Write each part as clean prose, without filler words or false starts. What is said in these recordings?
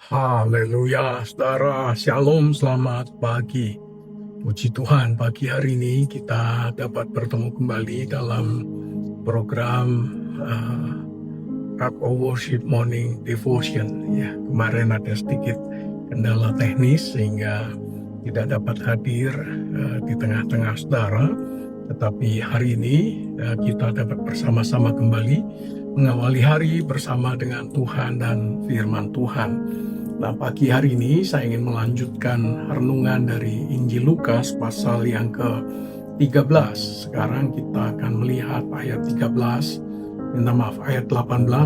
Haleluya, saudara. Shalom, selamat pagi. Puji Tuhan, pagi hari ini kita dapat bertemu kembali dalam program Cup of Worship Morning Devotion. Ya, kemarin ada sedikit kendala teknis sehingga tidak dapat hadir di tengah-tengah saudara. Tetapi hari ini kita dapat bersama-sama kembali mengawali hari bersama dengan Tuhan dan firman Tuhan. Nah, pagi hari ini saya ingin melanjutkan renungan dari Injil Lukas pasal yang ke-13. Sekarang kita akan melihat ayat 18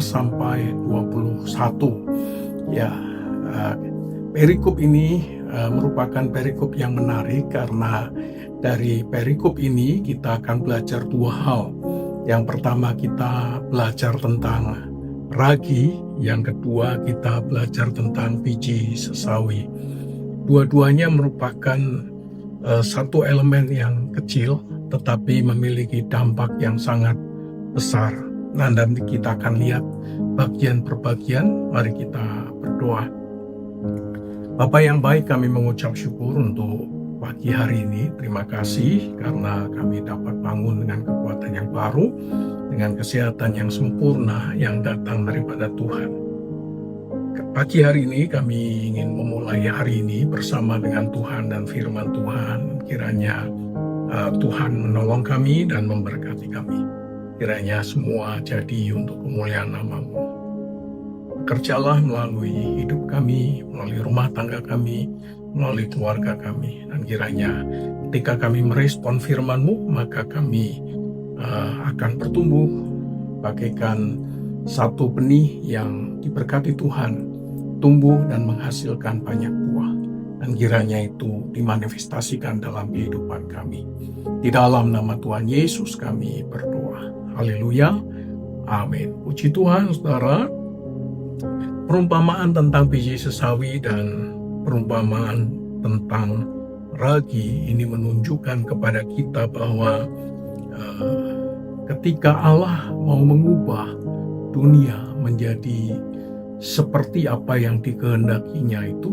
sampai 21. Ya, perikop ini merupakan perikop yang menarik karena dari perikop ini kita akan belajar dua hal. Yang pertama kita belajar tentang ragi, yang kedua kita belajar tentang biji sesawi. Dua-duanya merupakan satu elemen yang kecil tetapi memiliki dampak yang sangat besar. Nah, dan kita akan lihat bagian per bagian. Mari kita berdoa. Bapa yang baik, kami mengucap syukur untuk pagi hari ini. Terima kasih karena kami dapat bangun dengan kekuatan yang baru, dengan kesehatan yang sempurna yang datang daripada Tuhan. Pagi hari ini kami ingin memulai hari ini bersama dengan Tuhan dan firman Tuhan. Kiranya Tuhan menolong kami dan memberkati kami. Kiranya semua jadi untuk kemuliaan nama-Mu. Bekerjalah melalui hidup kami, melalui rumah tangga kami, melalui keluarga kami. Dan kiranya ketika kami merespon firman-Mu, maka kami akan bertumbuh bagaikan satu benih yang diberkati Tuhan, tumbuh dan menghasilkan banyak buah. Dan kiranya itu dimanifestasikan dalam kehidupan kami. Di dalam nama Tuhan Yesus kami berdoa. Haleluya. Amin. Puji Tuhan, saudara. Perumpamaan tentang biji sesawi dan perumpamaan tentang ragi ini menunjukkan kepada kita bahwa ketika Allah mau mengubah dunia menjadi seperti apa yang dikehendakinya, itu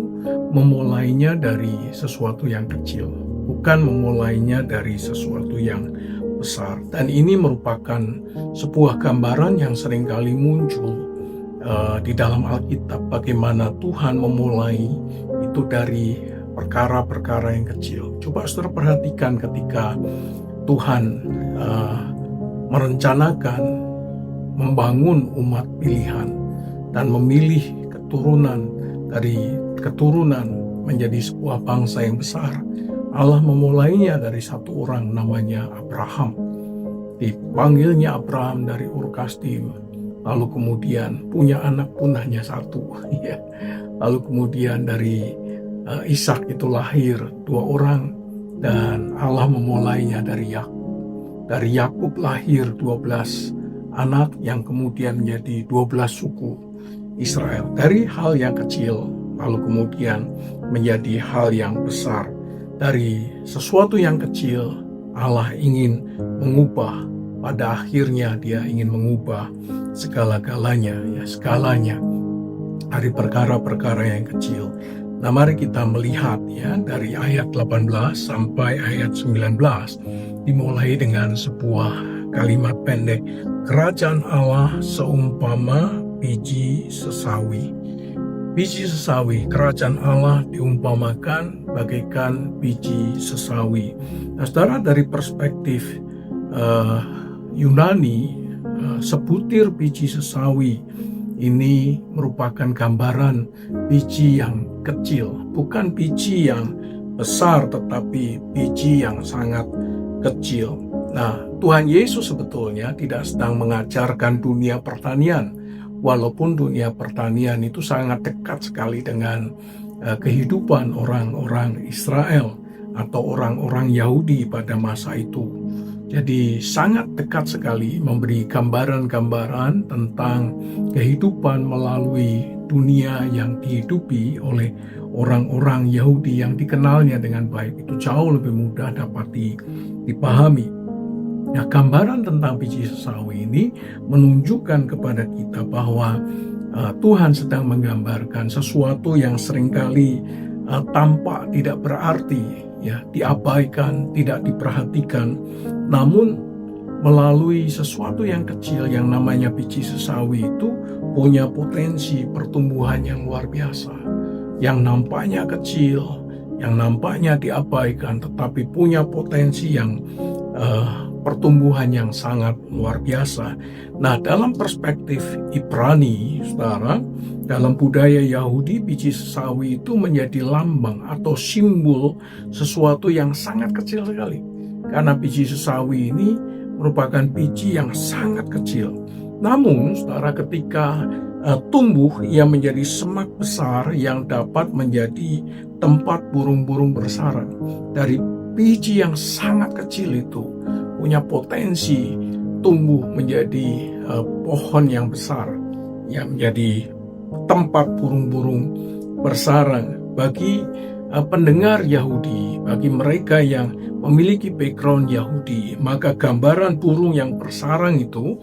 memulainya dari sesuatu yang kecil, bukan memulainya dari sesuatu yang besar. Dan ini merupakan sebuah gambaran yang seringkali muncul di dalam Alkitab, bagaimana Tuhan memulai itu dari perkara-perkara yang kecil. Coba saudara perhatikan ketika Tuhan merencanakan membangun umat pilihan dan memilih keturunan dari keturunan menjadi sebuah bangsa yang besar. Allah memulainya dari satu orang namanya Abraham. Dipanggilnya Abraham dari Ur Kasdim, lalu kemudian punya anak pun hanya satu. Lalu kemudian dari Ishak itu lahir dua orang, dan Allah memulainya dari Yakub. Dari Yakub lahir 12 anak yang kemudian menjadi 12 suku Israel. Dari hal yang kecil lalu kemudian menjadi hal yang besar. Dari sesuatu yang kecil Allah ingin mengubah, pada akhirnya Dia ingin mengubah segala-galanya, skalanya dari perkara-perkara yang kecil. Nah, mari kita melihat dari ayat 18 sampai ayat 19. Dimulai dengan sebuah kalimat pendek. Kerajaan Allah seumpama biji sesawi. Biji sesawi, kerajaan Allah diumpamakan bagaikan biji sesawi. Nah, saudara, dari perspektif Yunani, sebutir biji sesawi ini merupakan gambaran biji yang kecil, bukan biji yang besar, tetapi biji yang sangat kecil. Nah, Tuhan Yesus sebetulnya tidak sedang mengajarkan dunia pertanian, walaupun dunia pertanian itu sangat dekat sekali dengan kehidupan orang-orang Israel atau orang-orang Yahudi pada masa itu. Jadi sangat dekat sekali memberi gambaran-gambaran tentang kehidupan melalui dunia yang dihidupi oleh orang-orang Yahudi yang dikenalnya dengan baik. Itu jauh lebih mudah dapat dipahami. Nah, gambaran tentang biji sesawi ini menunjukkan kepada kita bahwa Tuhan sedang menggambarkan sesuatu yang seringkali tampak tidak berarti, ya, diabaikan, tidak diperhatikan, namun melalui sesuatu yang kecil yang namanya biji sesawi itu punya potensi pertumbuhan yang luar biasa, yang nampaknya kecil, yang nampaknya diabaikan, tetapi punya potensi yang pertumbuhan yang sangat luar biasa. Nah, dalam perspektif Ibrani, saudara, dalam budaya Yahudi, biji sesawi itu menjadi lambang atau simbol sesuatu yang sangat kecil sekali. Karena biji sesawi ini merupakan biji yang sangat kecil. Namun, saudara, ketika tumbuh, ia menjadi semak besar yang dapat menjadi tempat burung-burung bersarang. Dari biji yang sangat kecil itu punya potensi tumbuh menjadi pohon yang besar, yang menjadi tempat burung-burung bersarang. Bagi pendengar Yahudi, bagi mereka yang memiliki background Yahudi, maka gambaran burung yang bersarang itu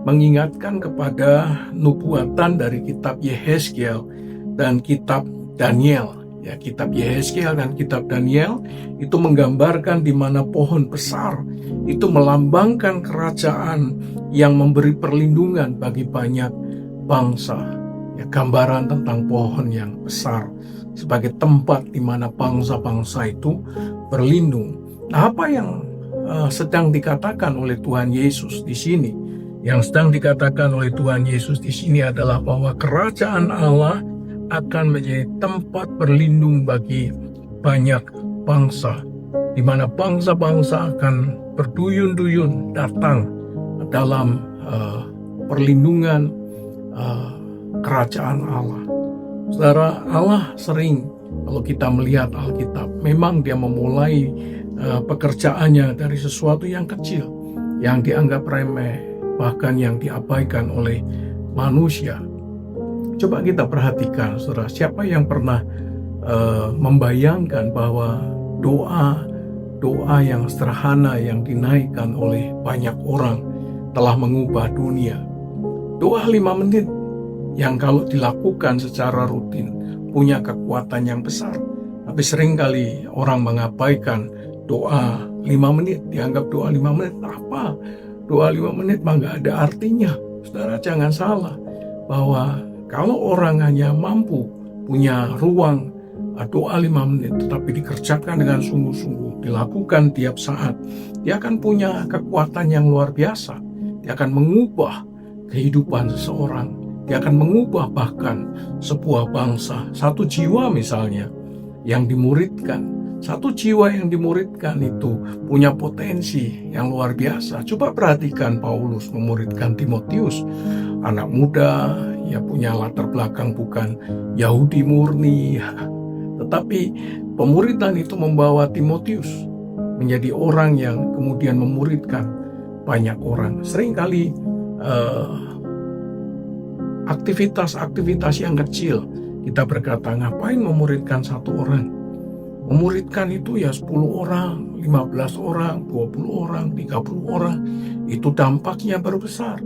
mengingatkan kepada nubuatan dari kitab Yehezkiel dan kitab Daniel. Ya, kitab Yehezkiel dan kitab Daniel itu menggambarkan di mana pohon besar itu melambangkan kerajaan yang memberi perlindungan bagi banyak bangsa. Ya, gambaran tentang pohon yang besar sebagai tempat di mana bangsa-bangsa itu berlindung. Nah, apa yang sedang dikatakan oleh Tuhan Yesus di sini? Yang sedang dikatakan oleh Tuhan Yesus di sini adalah bahwa kerajaan Allah akan menjadi tempat berlindung bagi banyak bangsa, di mana bangsa-bangsa akan berduyun-duyun datang dalam perlindungan kerajaan Allah. Saudara, Allah sering, kalau kita melihat Alkitab, memang dia memulai pekerjaannya dari sesuatu yang kecil, yang dianggap remeh, bahkan yang diabaikan oleh manusia. Coba kita perhatikan, saudara, siapa yang pernah membayangkan bahwa doa yang sederhana yang dinaikkan oleh banyak orang telah mengubah dunia. Doa 5 menit yang kalau dilakukan secara rutin punya kekuatan yang besar. Tapi seringkali orang mengabaikan doa 5 menit, dianggap doa 5 menit apa? Doa 5 menit mah nggak ada artinya. Saudara, jangan salah bahwa kalau orang hanya mampu punya ruang doa 5 menit, tetapi dikerjakan dengan sungguh-sungguh, dilakukan tiap saat, dia akan punya kekuatan yang luar biasa. Dia akan mengubah kehidupan seseorang. Dia akan mengubah bahkan sebuah bangsa. Satu jiwa misalnya yang dimuridkan, satu jiwa yang dimuridkan itu punya potensi yang luar biasa. Coba perhatikan Paulus memuridkan Timotius, anak muda, ya punya latar belakang bukan Yahudi murni, tetapi pemuridan itu membawa Timotius menjadi orang yang kemudian memuridkan banyak orang. Seringkali aktivitas-aktivitas yang kecil kita berkata, ngapain memuridkan satu orang? Memuridkan itu ya 10 orang, 15 orang, 20 orang, 30 orang, itu dampaknya baru besar.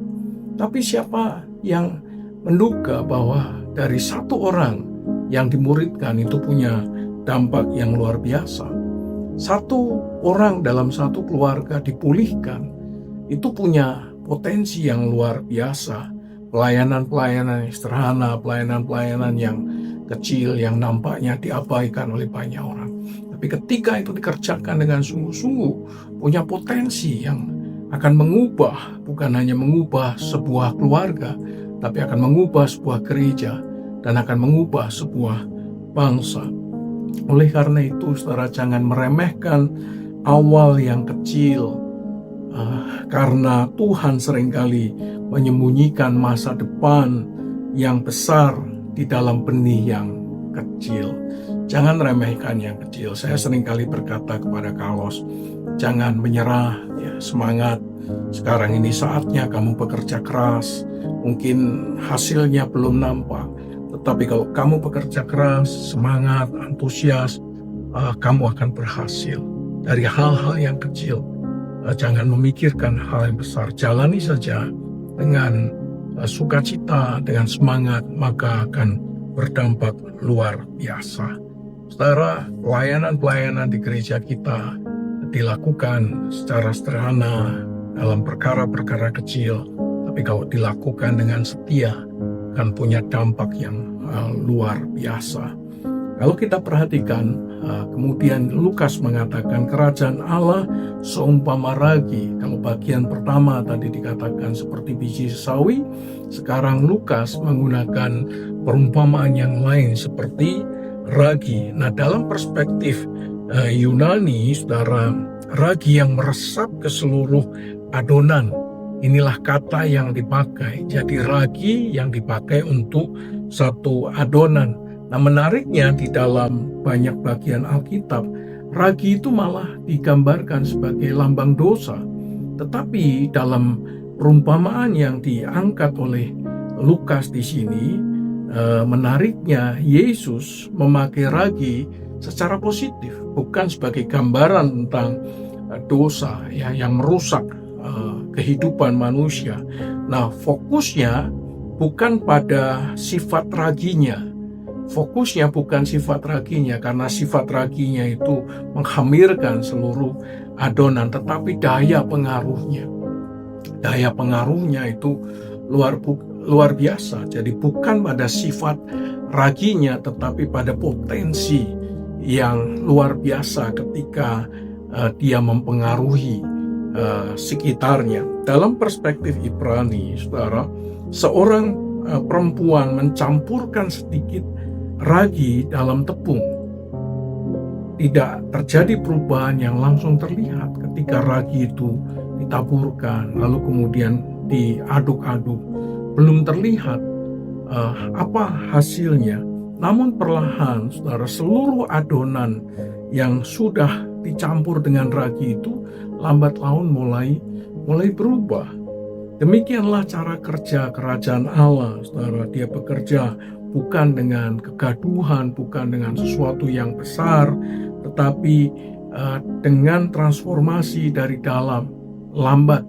Tapi siapa yang menduga bahwa dari satu orang yang dimuridkan itu punya dampak yang luar biasa? Satu orang dalam satu keluarga dipulihkan, itu punya potensi yang luar biasa. Pelayanan-pelayanan yang sederhana, pelayanan-pelayanan yang kecil yang nampaknya diabaikan oleh banyak orang. Tapi ketika itu dikerjakan dengan sungguh-sungguh, punya potensi yang akan mengubah, bukan hanya mengubah sebuah keluarga, tapi akan mengubah sebuah gereja dan akan mengubah sebuah bangsa. Oleh karena itu, saudara, jangan meremehkan awal yang kecil, karena Tuhan seringkali menyembunyikan masa depan yang besar di dalam benih yang kecil. Jangan remehkan yang kecil. Saya seringkali berkata kepada Carlos, jangan menyerah, ya, semangat. Sekarang ini saatnya kamu bekerja keras. Mungkin hasilnya belum nampak, tetapi kalau kamu bekerja keras, semangat, antusias, kamu akan berhasil. Dari hal-hal yang kecil, jangan memikirkan hal yang besar. Jalani saja dengan sukacita, dengan semangat, maka akan berdampak luar biasa. Saudara, pelayanan-pelayanan di gereja kita dilakukan secara sederhana dalam perkara-perkara kecil, tapi kalau dilakukan dengan setia akan punya dampak yang luar biasa. Kalau kita perhatikan, kemudian Lukas mengatakan kerajaan Allah seumpama ragi. Kalau bagian pertama tadi dikatakan seperti biji sawi, sekarang Lukas menggunakan perumpamaan yang lain seperti ragi. Nah, dalam perspektif Yunani, saudara, ragi yang meresap ke seluruh adonan. Inilah kata yang dipakai. Jadi ragi yang dipakai untuk satu adonan. Nah, menariknya di dalam banyak bagian Alkitab, ragi itu malah digambarkan sebagai lambang dosa. Tetapi dalam perumpamaan yang diangkat oleh Lukas di sini, menariknya Yesus memakai ragi secara positif, bukan sebagai gambaran tentang dosa ya, yang merusak kehidupan manusia. Nah, fokusnya bukan pada sifat raginya. Fokusnya bukan sifat raginya, karena sifat raginya itu menghamirkan seluruh adonan, tetapi daya pengaruhnya. Daya pengaruhnya itu luar biasa. Jadi bukan pada sifat raginya, tetapi pada potensi yang luar biasa ketika dia mempengaruhi sekitarnya. Dalam perspektif Ibrani, saudara, seorang perempuan mencampurkan sedikit ragi dalam tepung, tidak terjadi perubahan yang langsung terlihat ketika ragi itu ditaburkan lalu kemudian diaduk-aduk. Belum terlihat apa hasilnya, namun perlahan, saudara, seluruh adonan yang sudah dicampur dengan ragi itu lambat laun mulai berubah. Demikianlah cara kerja kerajaan Allah, saudara. Dia bekerja bukan dengan kegaduhan, bukan dengan sesuatu yang besar, tetapi dengan transformasi dari dalam. Lambat,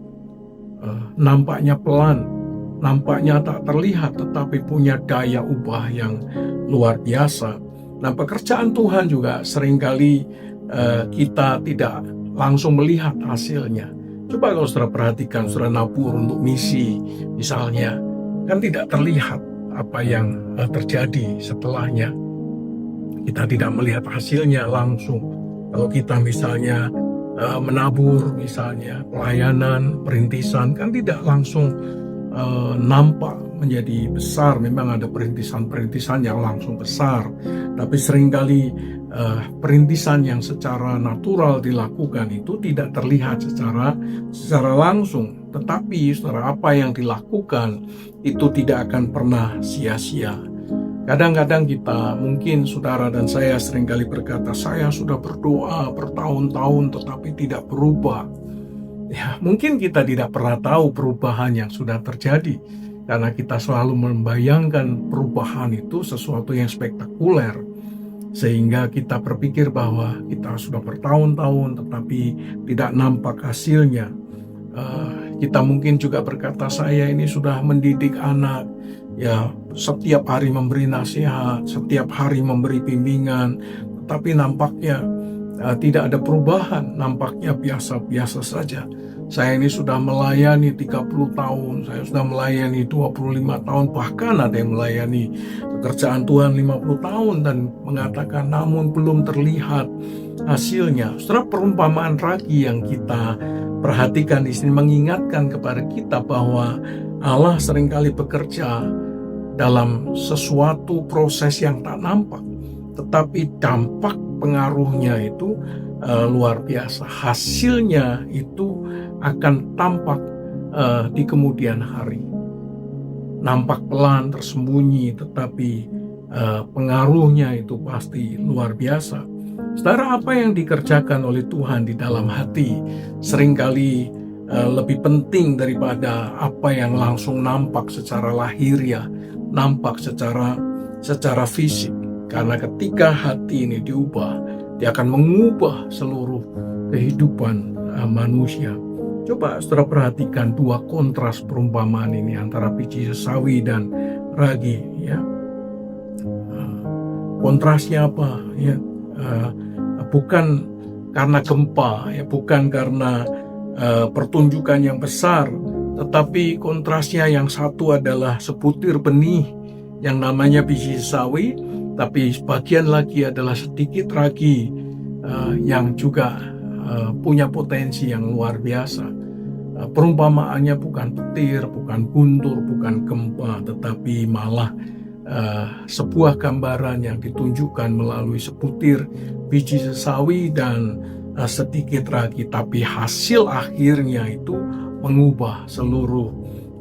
nampaknya pelan, nampaknya tak terlihat, tetapi punya daya ubah yang luar biasa. Nah, pekerjaan Tuhan juga seringkali kita tidak langsung melihat hasilnya. Coba kalau saudara perhatikan, saudara nabur untuk misi misalnya, kan tidak terlihat apa yang terjadi setelahnya. Kita tidak melihat hasilnya langsung. Kalau kita misalnya menabur, misalnya pelayanan, perintisan, kan tidak langsung nampak menjadi besar. Memang ada perintisan-perintisan yang langsung besar, tapi seringkali perintisan yang secara natural dilakukan itu tidak terlihat secara langsung. Tetapi saudara, apa yang dilakukan itu tidak akan pernah sia-sia. Kadang-kadang kita, mungkin saudara dan saya seringkali berkata, saya sudah berdoa bertahun-tahun tetapi tidak berubah. Ya, mungkin kita tidak pernah tahu perubahan yang sudah terjadi, karena kita selalu membayangkan perubahan itu sesuatu yang spektakuler, sehingga kita berpikir bahwa kita sudah bertahun-tahun tetapi tidak nampak hasilnya. Kita mungkin juga berkata, saya ini sudah mendidik anak, ya, setiap hari memberi nasihat, setiap hari memberi bimbingan, tetapi nampaknya tidak ada perubahan, nampaknya biasa-biasa saja. Saya ini sudah melayani 30 tahun, saya sudah melayani 25 tahun, bahkan ada yang melayani pekerjaan Tuhan 50 tahun dan mengatakan namun belum terlihat hasilnya. Setelah perumpamaan ragi yang kita perhatikan di sini mengingatkan kepada kita bahwa Allah seringkali bekerja dalam sesuatu proses yang tak nampak, tetapi dampak pengaruhnya itu luar biasa. Hasilnya itu akan tampak di kemudian hari. Nampak pelan, tersembunyi, tetapi pengaruhnya itu pasti luar biasa. Saudara, apa yang dikerjakan oleh Tuhan di dalam hati seringkali lebih penting daripada apa yang langsung nampak secara lahiriah, nampak secara fisik. Karena ketika hati ini diubah, dia akan mengubah seluruh kehidupan manusia. Coba saudara perhatikan dua kontras perumpamaan ini antara biji sesawi dan ragi, ya. Kontrasnya apa? Ya, bukan karena gempa, ya, bukan karena pertunjukan yang besar, tetapi kontrasnya yang satu adalah sebutir benih yang namanya biji sesawi, tapi sebagian lagi adalah sedikit ragi yang juga punya potensi yang luar biasa. Perumpamaannya bukan petir, bukan guntur, bukan gempa, tetapi malah sebuah gambaran yang ditunjukkan melalui sebutir biji sesawi dan sedikit ragi, tapi hasil akhirnya itu mengubah seluruh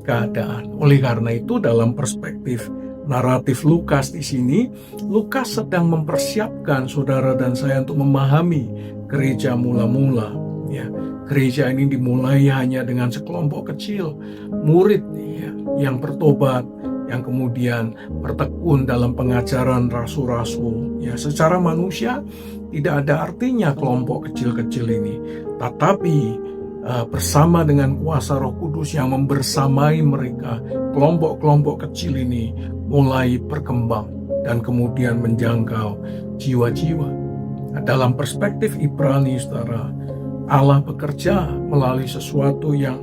keadaan. Oleh karena itu, dalam perspektif naratif Lukas di sini, Lukas sedang mempersiapkan saudara dan saya untuk memahami gereja mula-mula. Ya, gereja ini dimulai hanya dengan sekelompok kecil murid, ya, yang bertobat, yang kemudian bertekun dalam pengajaran rasul-rasul. Ya, secara manusia tidak ada artinya kelompok kecil-kecil ini, tetapi bersama dengan kuasa Roh Kudus yang membersamai mereka, kelompok-kelompok kecil ini mulai berkembang dan kemudian menjangkau jiwa-jiwa. Nah, dalam perspektif Ibrani, saudara, Allah bekerja melalui sesuatu yang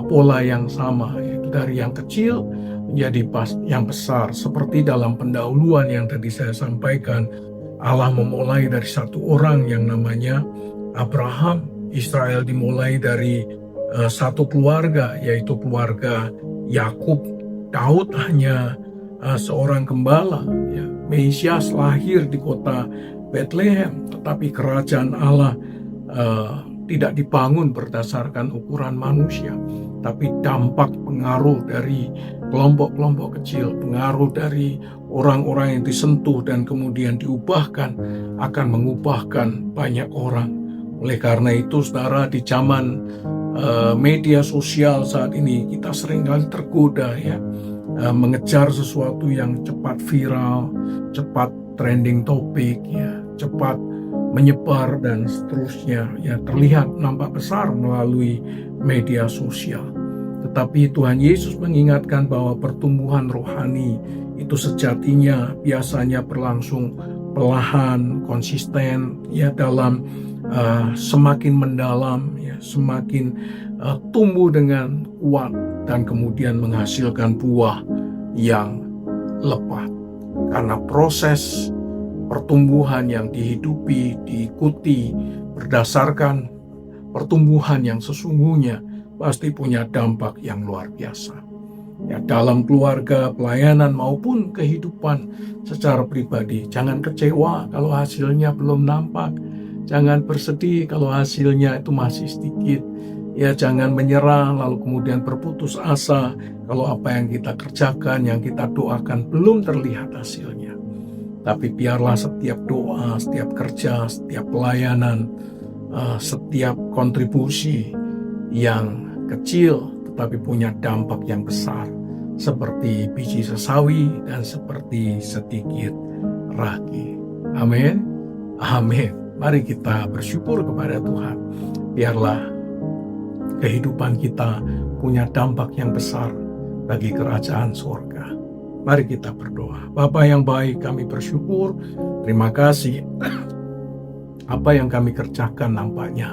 pola yang sama, yaitu dari yang kecil menjadi yang besar. Seperti dalam pendahuluan yang tadi saya sampaikan, Allah memulai dari satu orang yang namanya Abraham. Israel dimulai dari satu keluarga, yaitu keluarga Yakub. Daud hanya seorang gembala, ya. Mesias lahir di kota Bethlehem, tetapi kerajaan Allah tidak dibangun berdasarkan ukuran manusia, tapi dampak pengaruh dari kelompok-kelompok kecil, pengaruh dari orang-orang yang disentuh dan kemudian diubahkan akan mengubahkan banyak orang. Oleh karena itu, saudara, di zaman media sosial saat ini kita seringkali tergoda, ya, mengejar sesuatu yang cepat viral, cepat trending topik, ya, cepat menyebar dan seterusnya, ya, terlihat nampak besar melalui media sosial. Tetapi Tuhan Yesus mengingatkan bahwa pertumbuhan rohani itu sejatinya biasanya berlangsung perlahan, konsisten, ya, dalam semakin mendalam, ya, semakin tumbuh dengan kuat dan kemudian menghasilkan buah yang lebat. Karena proses pertumbuhan yang dihidupi, diikuti berdasarkan pertumbuhan yang sesungguhnya pasti punya dampak yang luar biasa. Ya, dalam keluarga, pelayanan maupun kehidupan secara pribadi, jangan kecewa kalau hasilnya belum nampak. Jangan bersedih kalau hasilnya itu masih sedikit. Ya, jangan menyerah lalu kemudian berputus asa kalau apa yang kita kerjakan, yang kita doakan belum terlihat hasilnya. Tapi biarlah setiap doa, setiap kerja, setiap pelayanan, setiap kontribusi yang kecil tetapi punya dampak yang besar, seperti biji sesawi dan seperti sedikit ragi. Amin. Amin. Mari kita bersyukur kepada Tuhan. Biarlah kehidupan kita punya dampak yang besar bagi kerajaan surga. Mari kita berdoa. Bapa yang baik, kami bersyukur. Terima kasih. Apa yang kami kerjakan nampaknya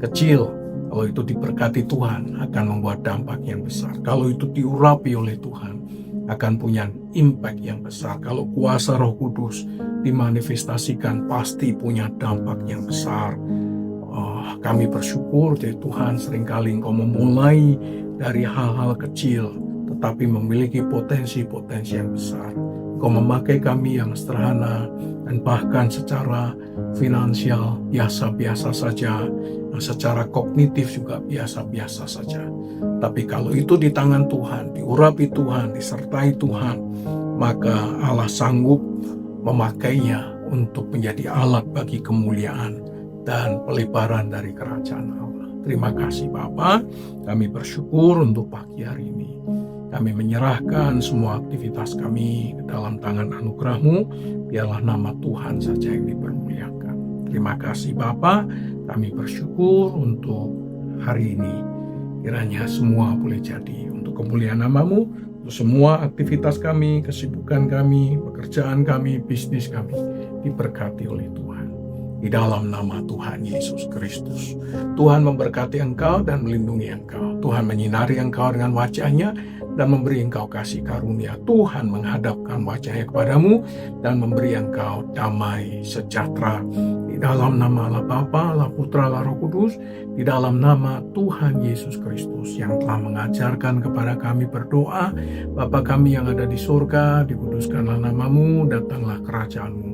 kecil. Kalau itu diberkati Tuhan, akan membuat dampak yang besar. Kalau itu diurapi oleh Tuhan, akan punya impact yang besar. Kalau kuasa Roh Kudus dimanifestasikan, pasti punya dampak yang besar. Kami bersyukur dari Tuhan, seringkali Engkau memulai dari hal-hal kecil, tetapi memiliki potensi-potensi yang besar. Engkau memakai kami yang sederhana, dan bahkan secara finansial biasa-biasa saja, secara kognitif juga biasa-biasa saja. Tapi kalau itu di tangan Tuhan, diurapi Tuhan, disertai Tuhan, maka Allah sanggup memakainya untuk menjadi alat bagi kemuliaan dan pelebaran dari kerajaan Allah. Terima kasih Bapa, kami bersyukur untuk pagi hari ini. Kami menyerahkan semua aktivitas kami ke dalam tangan anugerah-Mu, biarlah nama Tuhan saja yang dipermuliakan. Terima kasih Bapa, kami bersyukur untuk hari ini. kiranya semua boleh jadi untuk kemuliaan nama-Mu, untuk semua aktivitas kami, kesibukan kami, pekerjaan kami, bisnis kami diberkati oleh Tuhan. Di dalam nama Tuhan Yesus Kristus, Tuhan memberkati engkau dan melindungi engkau. Tuhan menyinari engkau dengan wajah-Nya dan memberi engkau kasih karunia. Tuhan menghadapkan wajah-Nya kepadamu dan memberi engkau damai sejahtera. Di dalam nama Allah Bapa, Allah Putra, Allah Roh Kudus, di dalam nama Tuhan Yesus Kristus yang telah mengajarkan kepada kami berdoa, Bapa kami yang ada di surga, dikuduskanlah nama-Mu, datanglah kerajaan-Mu.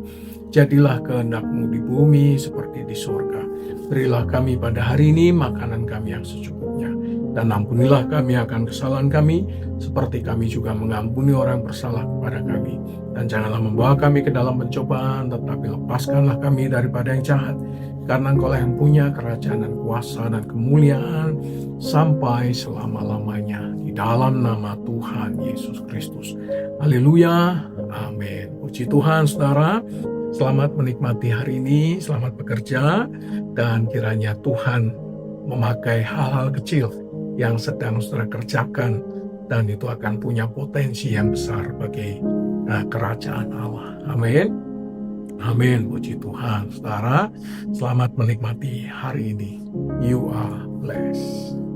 Jadilah kehendak-Mu di bumi seperti di surga. Berilah kami pada hari ini makanan kami yang secukupnya. Dan ampunilah kami akan kesalahan kami, seperti kami juga mengampuni orang bersalah kepada kami. Dan janganlah membawa kami ke dalam pencobaan, tetapi lepaskanlah kami daripada yang jahat. Karena Engkau lah yang punya kerajaan dan kuasa dan kemuliaan sampai selama-lamanya. Di dalam nama Tuhan Yesus Kristus. Haleluya. Amin. Puji Tuhan, saudara. Selamat menikmati hari ini, selamat bekerja, dan kiranya Tuhan memakai hal-hal kecil yang sedang saudara kerjakan, dan itu akan punya potensi yang besar bagi kerajaan Allah. Amin. Amin. Puji Tuhan. Saudara, selamat menikmati hari ini. You are blessed.